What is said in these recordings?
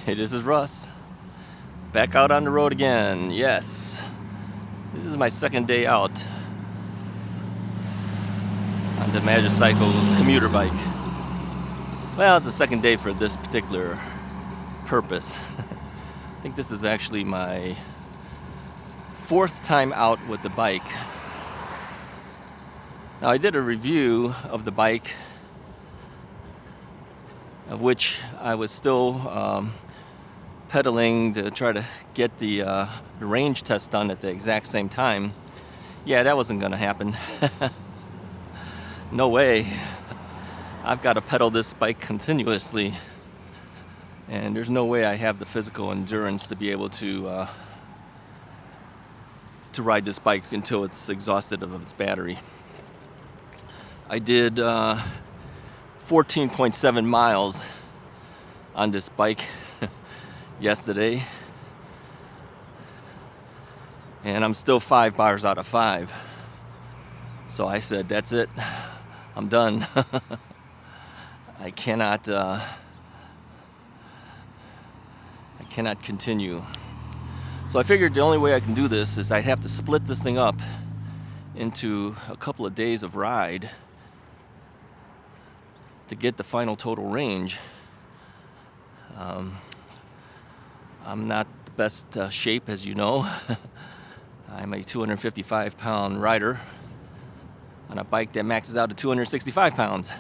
Hey, this is Russ. Back out on the road again. Yes. This is my second day out on the Magicycle Commuter bike. Well, it's the second day for this particular purpose. I think this is actually my fourth time out with the bike. Now, I did a review of the bike, of which I was still pedaling to try to get the range test done at the exact same time. Yeah, that wasn't gonna happen. No way. I've got to pedal this bike continuously, and there's no way I have the physical endurance to be able to ride this bike until it's exhausted of its battery. I did 14.7 miles on this bike yesterday, and I'm still 5 bars out of 5. So I said, that's it, I'm done. I cannot continue. So I figured the only way I can do this is I'd have to split this thing up into a couple of days of ride to get the final total range. I'm not the best shape, as you know. I'm a 255-pound rider on a bike that maxes out to 265 pounds.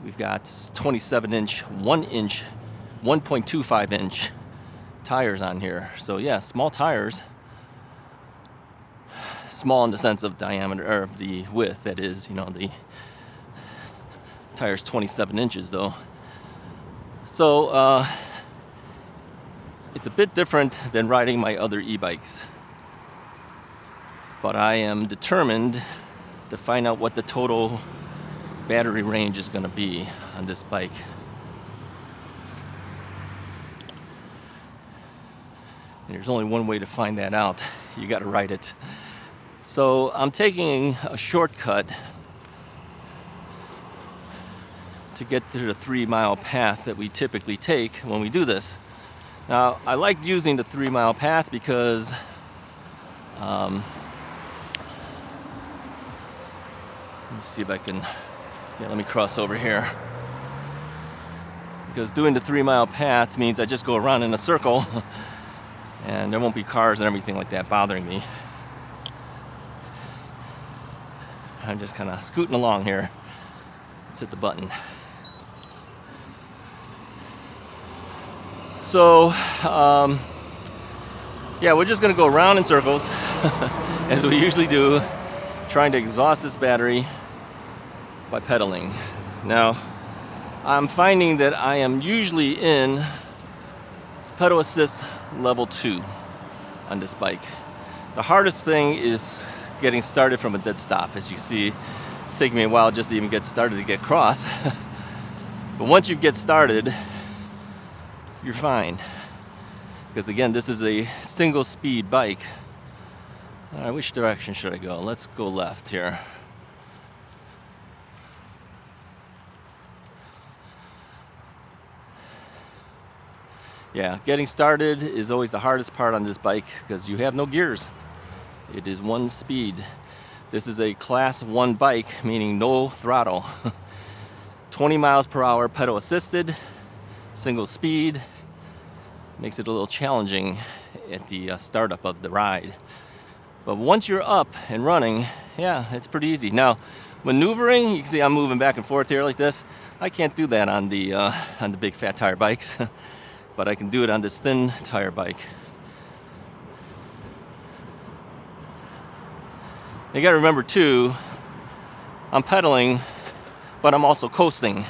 We've got 27-inch, 1.25-inch tires on here. So yeah, small tires. Small in the sense of diameter, or the width, that is, you know, the tire's 27 inches though. So it's a bit different than riding my other e-bikes. But I am determined to find out what the total battery range is going to be on this bike. And there's only one way to find that out. You got to ride it. So I'm taking a shortcut to get to the 3-mile path that we typically take when we do this. Now, I like using the 3-mile path because let me see if I can, let me cross over here. Because doing the 3-mile path means I just go around in a circle and there won't be cars and everything like that bothering me. I'm just kind of scooting along here. Let's hit the button. So, yeah, we're just gonna go around in circles as we usually do, trying to exhaust this battery by pedaling. Now, I'm finding that I am usually in pedal assist level 2 on this bike. The hardest thing is getting started from a dead stop. As you see, it's taking me a while just to even get started to get cross. But once you get started, you're fine. Because again, this is a single speed bike. All right, which direction should I go? Let's go left here. Yeah, getting started is always the hardest part on this bike because you have no gears. It is one speed. This is a class 1 bike, meaning no throttle. 20 miles per hour pedal assisted, single speed. Makes it a little challenging at the startup of the ride. But once you're up and running, yeah, it's pretty easy. Now, maneuvering, you can see I'm moving back and forth here like this. I can't do that on the big fat tire bikes, but I can do it on this thin tire bike. You gotta remember too, I'm pedaling, but I'm also coasting,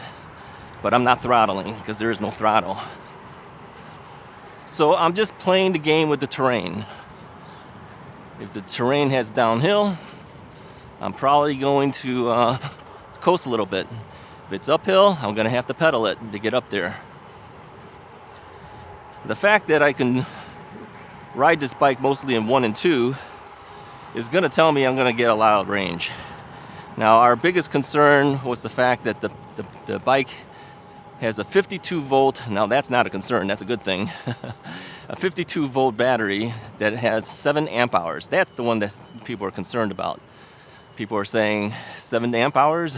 but I'm not throttling because there is no throttle. So I'm just playing the game with the terrain. If the terrain has downhill, I'm probably going to coast a little bit. If it's uphill, I'm gonna have to pedal it to get up there. The fact that I can ride this bike mostly in 1 and 2 is gonna tell me I'm gonna get a lot of range. Now, our biggest concern was the fact that the bike has a 52 volt, now that's not a concern, that's a good thing. A 52 volt battery that has 7 amp hours. That's the one that people are concerned about. People are saying 7 amp hours.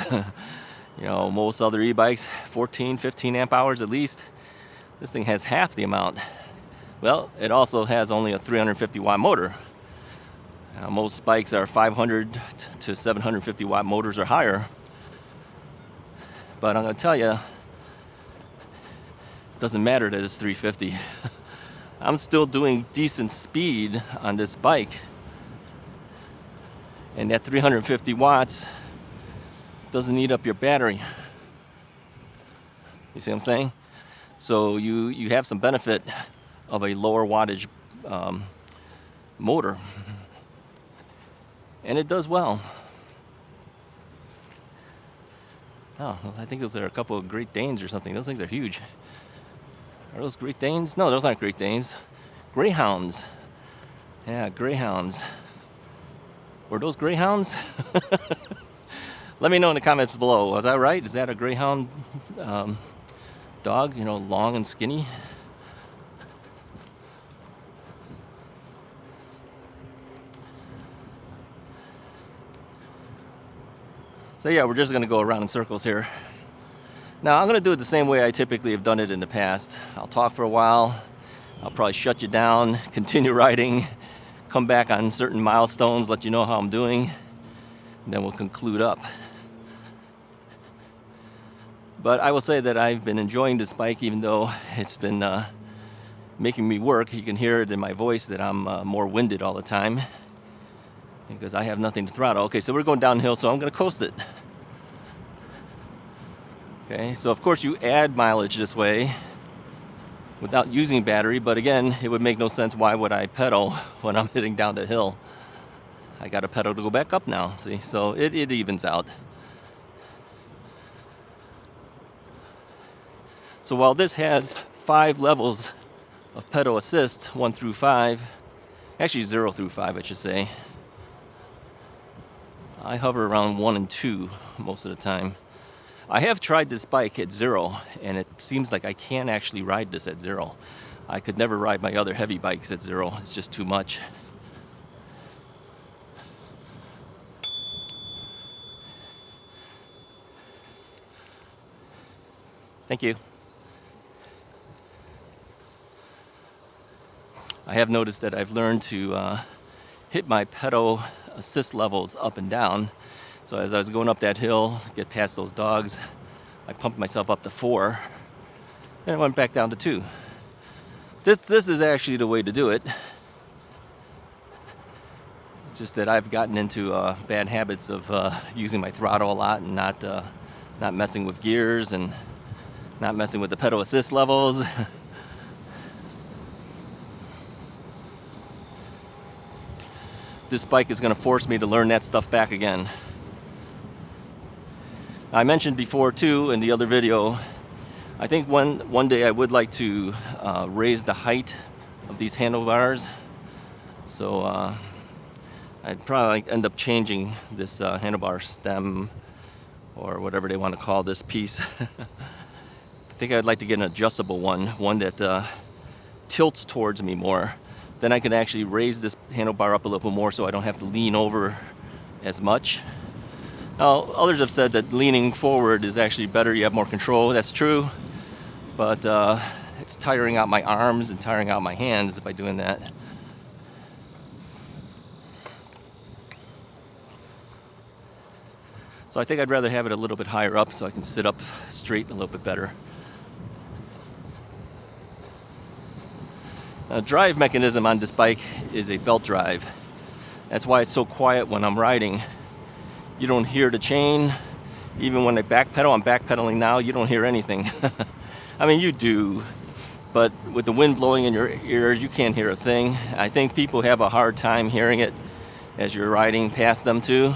You know, most other e-bikes 14, 15 amp hours at least. This thing has half the amount. Well, it also has only a 350 watt motor. Most bikes are 500 to 750 watt motors or higher. But I'm going to tell you, it doesn't matter that it's 350. I'm still doing decent speed on this bike. And that 350 watts doesn't eat up your battery. You see what I'm saying? So you have some benefit of a lower wattage motor. And it does well. Oh, I think those are a couple of Great Danes or something. Those things are huge. Are those Great Danes? No, those aren't Great Danes. Greyhounds. Yeah, greyhounds. Were those greyhounds? Let me know in the comments below. Was I right? Is that a greyhound dog? You know, long and skinny? So yeah, we're just going to go around in circles here. Now I'm going to do it the same way I typically have done it in the past. I'll talk for a while. I'll probably shut you down, continue riding, come back on certain milestones, let you know how I'm doing, and then we'll conclude up. But I will say that I've been enjoying this bike, even though it's been making me work. You can hear it in my voice that I'm more winded all the time because I have nothing to throttle. Okay, so we're going downhill, so I'm going to coast it. Okay, so of course you add mileage this way without using battery, but again, it would make no sense. Why would I pedal when I'm hitting down the hill? I got to pedal to go back up now, see? So it evens out. So while this has 5 levels of pedal assist, 1 through 5, actually 0 through 5 I should say, I hover around 1 and 2 most of the time. I have tried this bike at 0, and it seems like I can't actually ride this at 0. I could never ride my other heavy bikes at 0. It's just too much. Thank you. I have noticed that I've learned to hit my pedal assist levels up and down. So as I was going up that hill, get past those dogs, I pumped myself up to 4, and I went back down to 2. This is actually the way to do it. It's just that I've gotten into bad habits of using my throttle a lot and not messing with gears and not messing with the pedal assist levels. This bike is going to force me to learn that stuff back again. I mentioned before too in the other video, I think one day I would like to raise the height of these handlebars. So I'd probably end up changing this handlebar stem or whatever they want to call this piece. I think I'd like to get an adjustable one that tilts towards me more. Then I can actually raise this handlebar up a little more so I don't have to lean over as much. Now, others have said that leaning forward is actually better, you have more control. That's true, but it's tiring out my arms and tiring out my hands by doing that. So I think I'd rather have it a little bit higher up so I can sit up straight a little bit better. The drive mechanism on this bike is a belt drive. That's why it's so quiet when I'm riding. You don't hear the chain. Even when I backpedal, I'm backpedaling now, you don't hear anything. I mean, you do, but with the wind blowing in your ears, you can't hear a thing. I think people have a hard time hearing it as you're riding past them too.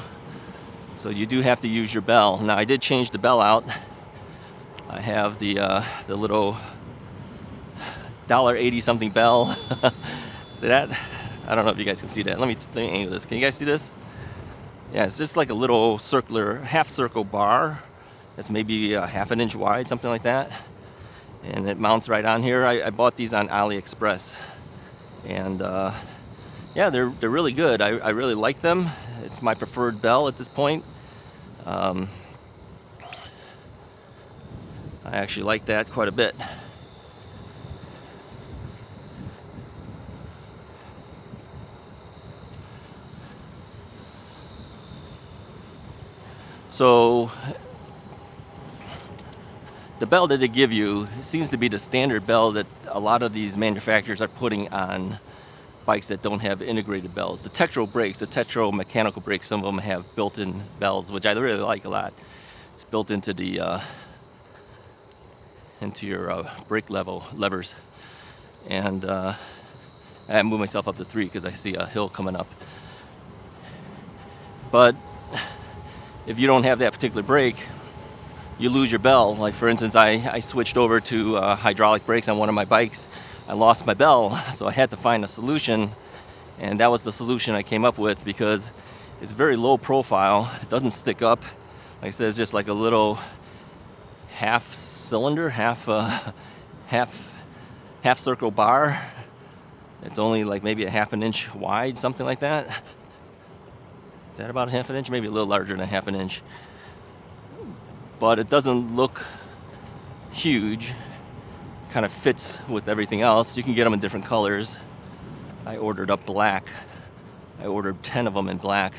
So you do have to use your bell. Now, I did change the bell out. I have the little $1.80 something bell. See that? I don't know if you guys can see that. Let me angle this. Can you guys see this? Yeah, it's just like a little circular half circle bar That's maybe a half an inch wide, something like that. And it mounts right on here. I bought these on AliExpress. And yeah, they're really good. I really like them. It's my preferred bell at this point. I actually like that quite a bit. So the bell that they give you seems to be the standard bell that a lot of these manufacturers are putting on bikes that don't have integrated bells. The Tektro brakes, the Tektro mechanical brakes, some of them have built-in bells, which I really like a lot. It's built into the into your brake levers. And I moved myself up to 3 because I see a hill coming up. But if you don't have that particular brake, you lose your bell. Like for instance, I switched over to hydraulic brakes on one of my bikes. I lost my bell, so I had to find a solution, and that was the solution I came up with because it's very low profile. It doesn't stick up. Like I said, it's just like a little half cylinder, half circle bar. It's only like maybe a half an inch wide, something like that. Is that about a half an inch? Maybe a little larger than a half an inch. But it doesn't look huge. Kind of fits with everything else. You can get them in different colors. I ordered up black. I ordered 10 of them in black.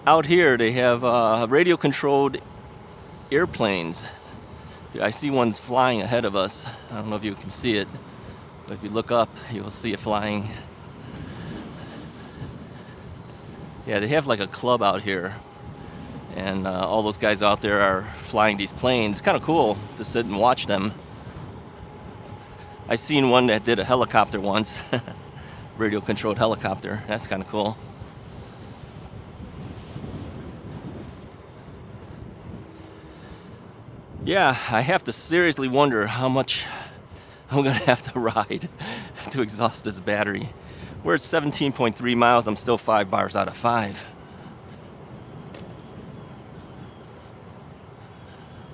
Out here they have radio controlled airplanes. I see ones flying ahead of us. I don't know if you can see it, but if you look up, you'll see it flying. Yeah, they have like a club out here, and all those guys out there are flying these planes. It's kind of cool to sit and watch them. I seen one that did a helicopter once, radio controlled helicopter. That's kind of cool. Yeah, I have to seriously wonder how much I'm gonna have to ride to exhaust this battery. We're at 17.3 miles, I'm still 5 bars out of 5.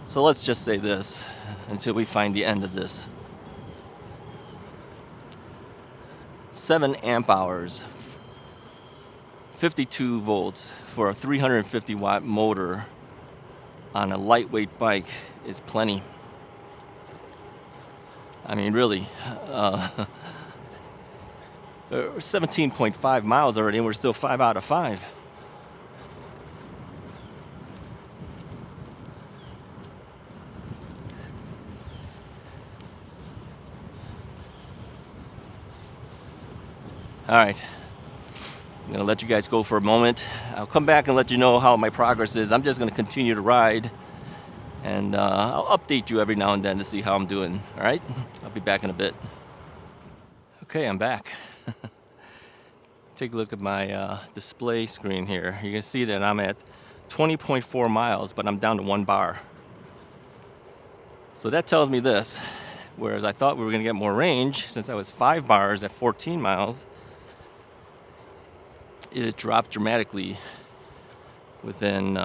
So let's just say this until we find the end of this. 7 amp hours, 52 volts for a 350 watt motor on a lightweight bike is plenty. I mean, really, 17.5 miles already, and we're still 5 out of 5. All right, I'm gonna let you guys go for a moment. I'll come back and let you know how my progress is. I'm just gonna continue to ride, and I'll update you every now and then to see how I'm doing. All right, I'll be back in a bit. Okay, I'm back. Take a look at my display screen here. You can see that I'm at 20.4 miles, but I'm down to 1 bar. So that tells me this, whereas I thought we were gonna get more range, since I was 5 bars at 14 miles, it dropped dramatically within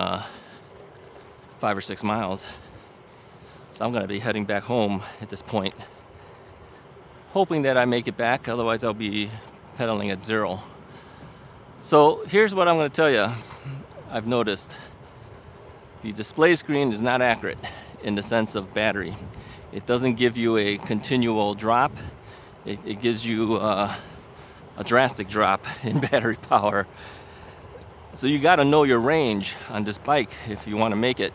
5 or 6 miles. So I'm gonna be heading back home at this point, hoping that I make it back, otherwise I'll be pedaling at 0. So here's what I'm gonna tell you. I've noticed the display screen is not accurate in the sense of battery. It doesn't give you a continual drop. It gives you a drastic drop in battery power. So you got to know your range on this bike if you want to make it.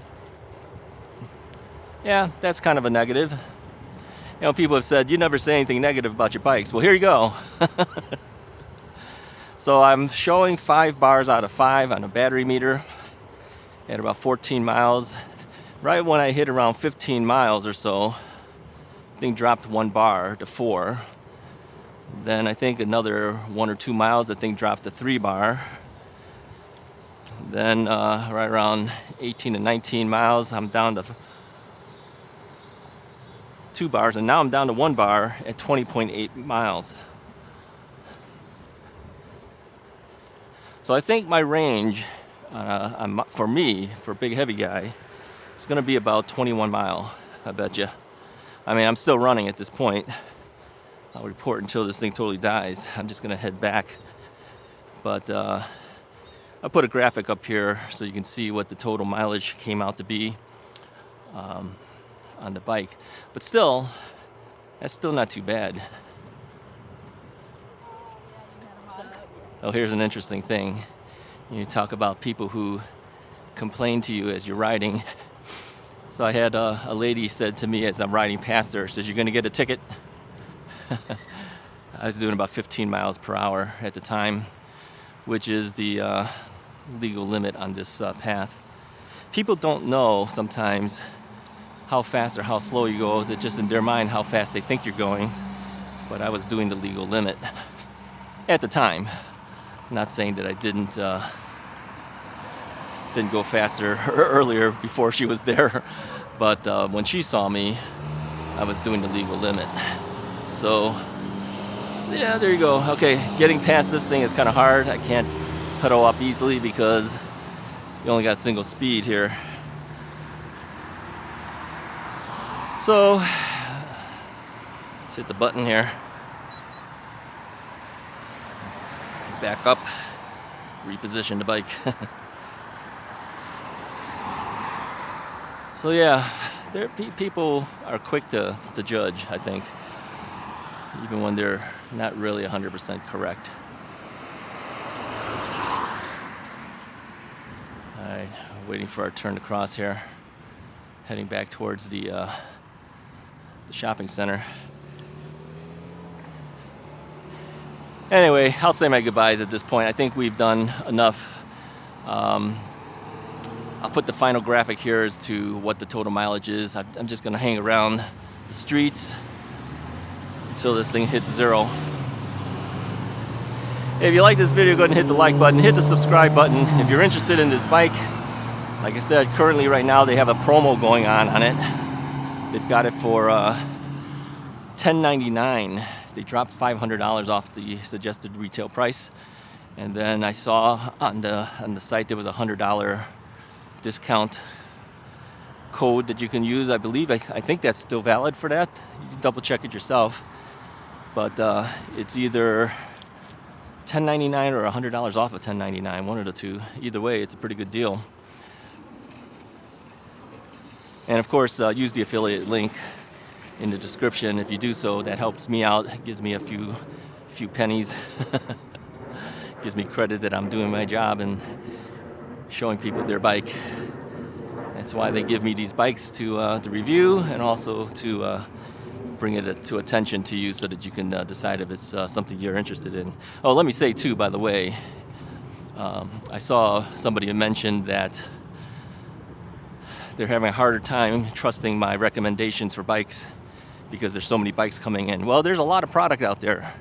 Yeah, that's kind of a negative. You know, people have said, you never say anything negative about your bikes. Well, here you go. So I'm showing 5 bars out of 5 on a battery meter at about 14 miles. Right when I hit around 15 miles or so, the thing dropped 1 bar to 4. Then I think another 1 or 2 miles, the thing dropped to 3 bar. Then right around 18 to 19 miles, I'm down to 2 bars, and now I'm down to 1 bar at 20.8 miles. So I think my range for me, for a big heavy guy, it's going to be about 21 mile, I bet you. I mean, I'm still running at this point. I'll report until this thing totally dies. I'm just going to head back. But I'll put a graphic up here so you can see what the total mileage came out to be on the bike. But still, that's still not too bad. Oh, here's an interesting thing. You talk about people who complain to you as you're riding. So I had a lady said to me as I'm riding past her, says, "You're going to get a ticket?" I was doing about 15 miles per hour at the time, which is the legal limit on this path. People don't know sometimes how fast or how slow you go. That just in their mind how fast they think you're going. But I was doing the legal limit at the time. I'm not saying that I didn't go faster earlier before she was there, but when she saw me, I was doing the legal limit. So yeah, there you go. Okay, getting past this thing is kind of hard. I can't pedal up easily because you only got single speed here. So let's hit the button here. Back up, reposition the bike. So yeah, people are quick to judge, I think, even when they're not really 100% correct. Alright, waiting for our turn to cross here. Heading back towards the shopping center. Anyway, I'll say my goodbyes at this point. I think we've done enough. I'll put the final graphic here as to what the total mileage is. I'm just going to hang around the streets until this thing hits 0. If you like this video, go ahead and hit the like button, hit the subscribe button. If you're interested in this bike, like I said, currently right now they have a promo going on it. They've got it for $10.99. They dropped $500 off the suggested retail price. And then I saw on the site there was a $100 discount code that you can use. I believe, I think that's still valid for that. You can double check it yourself. But it's either $10.99 or $100 off of $10.99, one of the two. Either way, it's a pretty good deal. And of course, use the affiliate link in the description. If you do so, that helps me out. It gives me a few pennies. Gives me credit that I'm doing my job and showing people their bike. That's why they give me these bikes to review and also to bring it to attention to you so that you can decide if it's something you're interested in. Oh, let me say too, by the way, I saw somebody mention that they're having a harder time trusting my recommendations for bikes because there's so many bikes coming in. Well, there's a lot of product out there.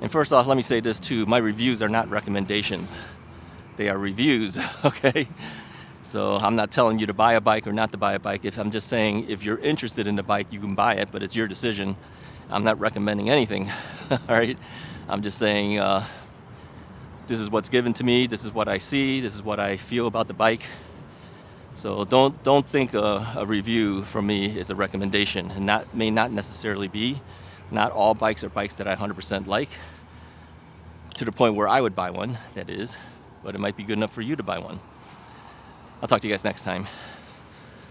And first off, let me say this too, my reviews are not recommendations. They are reviews, okay? So I'm not telling you to buy a bike or not to buy a bike. I'm just saying if you're interested in the bike, you can buy it, but it's your decision. I'm not recommending anything, all right? I'm just saying this is what's given to me, this is what I see, this is what I feel about the bike. So don't think a review from me is a recommendation, and may not necessarily be. Not all bikes are bikes that I 100% like, to the point where I would buy one, that is, but it might be good enough for you to buy one. I'll talk to you guys next time.